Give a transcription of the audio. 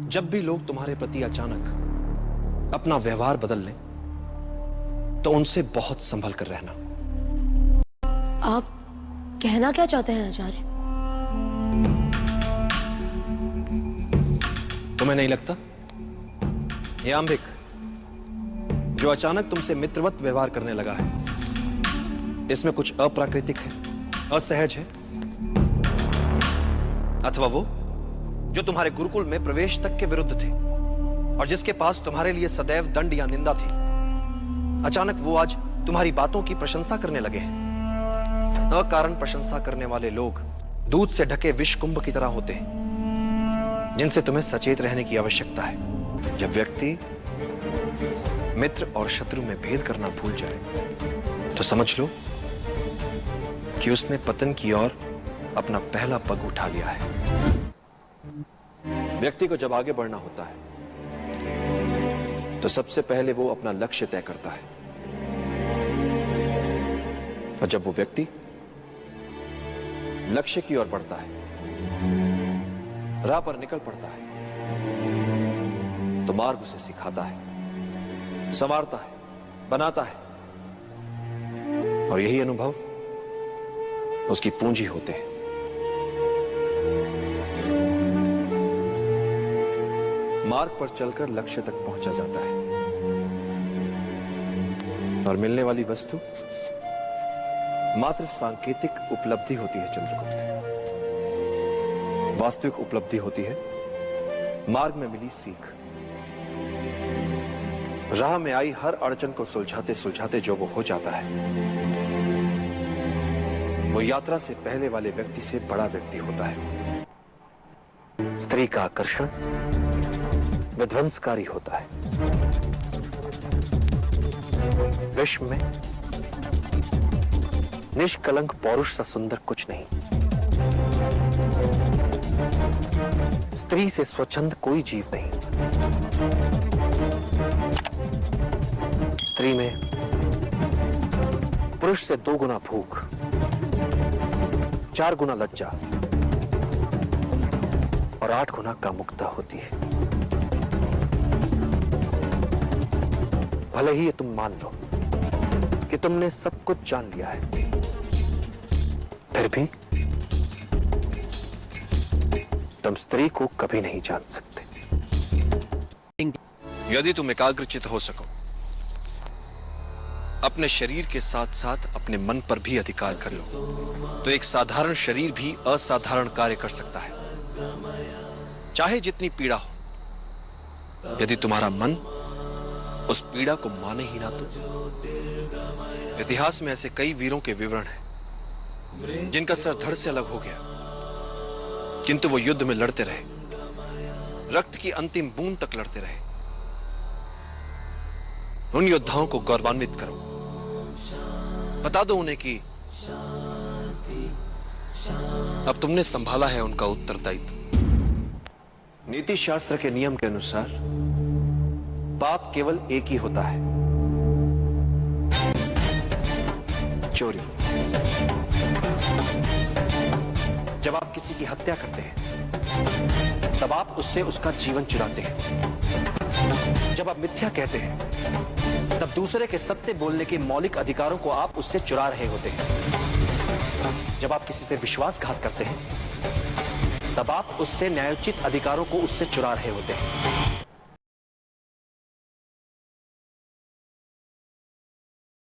जब भी लोग तुम्हारे प्रति अचानक अपना व्यवहार बदल लें तो उनसे बहुत संभल कर रहना। आप कहना क्या चाहते हैं आचार्य? तुम्हें नहीं लगता ये आंबिक जो अचानक तुमसे मित्रवत व्यवहार करने लगा है, इसमें कुछ अप्राकृतिक है, असहज है? अथवा वो जो तुम्हारे गुरुकुल में प्रवेश तक के विरुद्ध थे और जिसके पास तुम्हारे लिए सदैव दंड या निंदा थी, अचानक वो आज तुम्हारी बातों की प्रशंसा करने लगे हैं। अकारण प्रशंसा करने वाले लोग दूध से ढके विष कुंभ की तरह होते हैं, जिनसे तुम्हें सचेत रहने की आवश्यकता है। जब व्यक्ति मित्र और शत्रु में भेद करना भूल जाए तो समझ लो कि उसने पतन की ओर अपना पहला पग उठा लिया है। व्यक्ति को जब आगे बढ़ना होता है तो सबसे पहले वो अपना लक्ष्य तय करता है, और जब वो व्यक्ति लक्ष्य की ओर बढ़ता है, राह पर निकल पड़ता है, तो मार्ग उसे सिखाता है, संवारता है, बनाता है, और यही अनुभव उसकी पूंजी होते हैं। मार्ग पर चलकर लक्ष्य तक पहुंचा जाता है और मिलने वाली वस्तु मात्र सांकेतिक उपलब्धि होती है चंद्रगुप्त। वास्तविक उपलब्धि होती है मार्ग में मिली सीख। राह में आई हर अड़चन को सुलझाते सुलझाते जो वो हो जाता है, वो यात्रा से पहले वाले व्यक्ति से बड़ा व्यक्ति होता है। स्त्री का आकर्षण विध्वंसकारी होता है। विश्व में निष्कलंक पौरुष सा सुंदर कुछ नहीं। स्त्री से स्वच्छंद कोई जीव नहीं। स्त्री में पुरुष से 2 गुना भूख, 4 गुना लज्जा और 8 गुना कामुकता होती है। भले ही ये तुम मान लो कि तुमने सब कुछ जान लिया है, फिर भी तुम स्त्री को कभी नहीं जान सकते। यदि तुम एकाग्रचित हो सको, अपने शरीर के साथ साथ अपने मन पर भी अधिकार कर लो, तो एक साधारण शरीर भी असाधारण कार्य कर सकता है, चाहे जितनी पीड़ा हो। यदि तुम्हारा मन उस पीड़ा को माने ही ना तो। इतिहास में ऐसे कई वीरों के विवरण हैं जिनका सर धड़ से अलग हो गया, किंतु वो युद्ध में लड़ते रहे, रक्त की अंतिम बूंद तक लड़ते रहे। उन योद्धाओं को गौरवान्वित करो, बता दो उन्हें कि अब तुमने संभाला है उनका उत्तरदायित्व। नीति शास्त्र के नियम के अनुसार पाप केवल एक ही होता है, चोरी। जब आप किसी की हत्या करते हैं तब आप उससे उसका जीवन चुराते हैं। जब आप मिथ्या कहते हैं तब दूसरे के सत्य बोलने के मौलिक अधिकारों को आप उससे चुरा रहे होते हैं। जब आप किसी से विश्वासघात करते हैं तब आप उससे न्यायोचित अधिकारों को उससे चुरा रहे होते हैं।